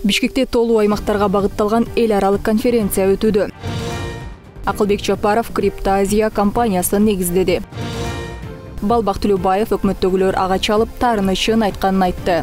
Бишкекте толуу аймактарга багытталган эл аралык конференция өтүүдө. Акылбек Жапаров Криптоазия компаниясын негиздеди. Балбак Төлөбаев өкмөттөгүлөр ага чалып таарынычын айтканын айтты.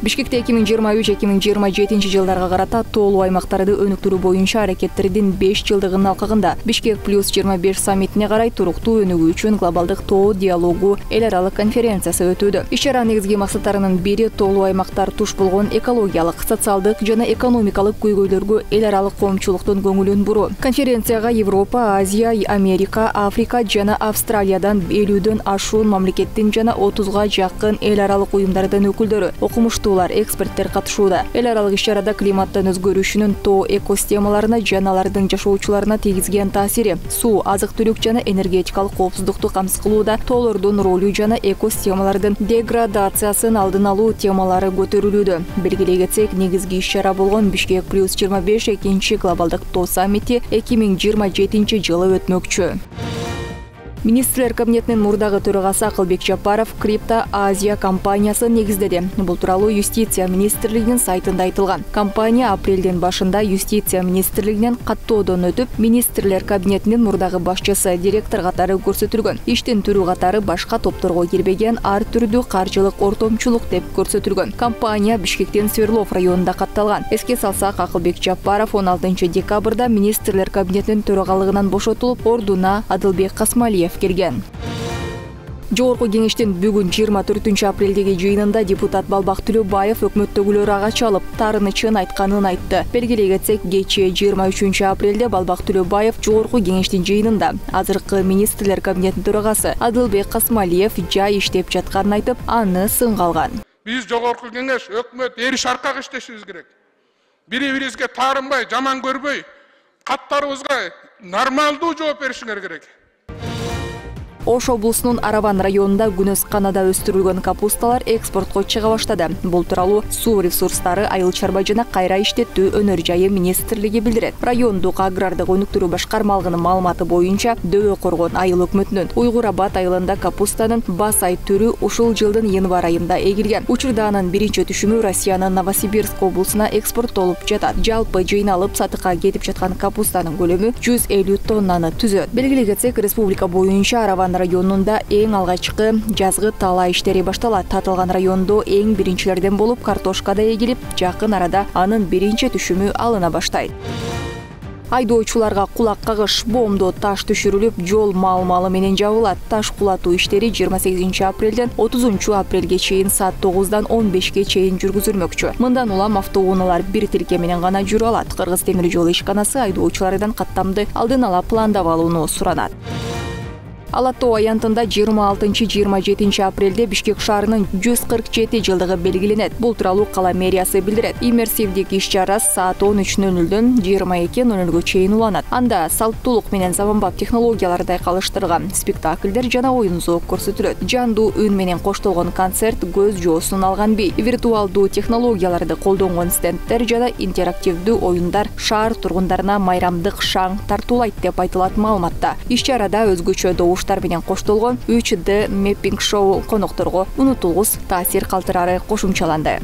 Бишкекте 2023-2027 жылдарга карата толуу аймактарды өнүктүрүү боюнча аракеттердин 5 жылдыгынын алкагында Бишкек плюс 25 саммитине карай туруктуу өнүгүү үчүн глобалдык тоо диалогу эл аралык конференциясы өтүүдө. Иш-чара негизги максаттарынын бири толуу аймактар туш болгон экологиялык, социалдык жана экономикалык көйгөйлөргө эл аралык коомчулуктун көңүлүн буруу. Конференцияга Европа, Азия, Америка, Африка жана Австралиядан 50дөн ашуун мамлекеттин жана 30га жакын эл аралык уюмдардын өкүлдөрү, окумуштуу эксперттер катышууда. Эл аралык иш-чарада климаттын өзгөрүшүнүн тоо экосистемаларына жана алардын жашоочуларына тийгизген таасири, суу, азык-түлүк жана энергетикалык коопсуздукту камсыз кылууда тоолордун ролу жана экосистемалардын деградациясын алдын алуу темалары көтөрүлүүдө. Белгилей кетсек, негизги иш-чара болгон Бишкек плюс 25 экинчи глобалдык тоо саммити 2027 жылы өтмөкчү. Министрлер кабинетинин мурдагы төрагасы Акылбек Жапаров Криптоазия компаниясын негиздеди. Бул тууралуу Юстиция министрлигинин сайтында айтылган. Компания апрелдин башында Юстиция министрлигинен каттоодон өтүп, министрлер кабинетинин мурдагы башчысы, директор катары көрсөтүлгөн. Иштин түрү катары башка топторго кирбеген ар түрдүү каржылык ортомчулук деп көрсөтүлгөн. Компания Бишкектин Сверлов районунда катталган. Эске салсак, Акылбек Жапаров 16 декабрда министрлер кабинетинин төрагалыгынан бошотулуп, ордуна Адылбек Касмалиев келген. Жогорку кеңештин бүгүн 24 апрелдеги жыйынында депутат Балбак Төлөбаев өкмөттөгүлөр ага чалып таарынычын айтканын айтты. Белгилей кетсек, кечээ 23 апрелде Балбак Төлөбаев жогорку кеңештин жыйынында азыркы министрлер кабинетинин төрагасы Адылбек Касмалиев жай иштеп жатканын айтып, аны сынга алган. Биз жогорку кеңеш, өкмөт эриш аркак иштешибиз керек. Бири-бирибизге таарынбай, жаман көрбөй, каттарыбызга нормалдуу жооп беришиңер керек. Ош облусунун Араван районунда күнөс канада өстүрүлгөн капусталар экспортко чыга баштады. Бул тууралуу Суу ресурстары, айыл чарба жана кайра иштетүү өнөр жайы министрлиги билдирет. Райондук агрардык өнүктүрүү башкармалыгынын маалыматы боюнча, Дөбө Коргон айыл өкмөтүнүн Уйгур Абад айылында капустанын басай түрү ушул жылдын январь айында эгилген. Учурда анын биринчи түшүмү Россиянын Новосибирск облусуна экспорттолуп жатат. Жалпы жыйналып сатыкка кетип жаткан капустанын көлөмү 150 тоннаны түзөт. Белгилей кетсек, республика боюнча Араван районунда эң алгачкы жазгы талаа иштери башталат. Татылган райондо эң биринчилерден болуп картошка да эгилип, жакын арада анын биринчи түшүмү алына баштайт. Айдоочуларга кулак кагыш, боомдо таш түшүрүлүп, жол мал-малы менен жабылат. Таш кулатуу иштери 28 апрелден 30 апрелге чейин саат 9-дан 15-ке чейин жүргүзүлмөкчү. Мындан улам автоунаалар бир тирке менен гана жүрө алат. Кыргыз темир жол ишканасы айдоочулардан каттамды алдын ала пландап алууну суранат. Ала тоо аянтында 26-27 апрелде Бишкек шаарынын 147 жылдыгы белгиленет. Бул тууралуу кала мэриясы билдирет. Иммерсивдик иш-чара саат 13:00дөн 22:00га чейин уланат. Анда салттуулук менен заманбап технологияларды айкалыштырган спектакльдер жана оюн зоок көрсөтүлөт. Жандуу үн менен коштолгон концерт көз жоосун алган бий. Виртуалдуу технологияларды колдонгон стендтер жана интерактивдүү оюндар шаар тургундарына майрамдык шаң тартуулайт деп айтылат маалыматта. Иш-чарада өзгөчө добуш менен коштолгон 3D mapping шоу конокторго унутулгус таасир калтырары кошумчаланды.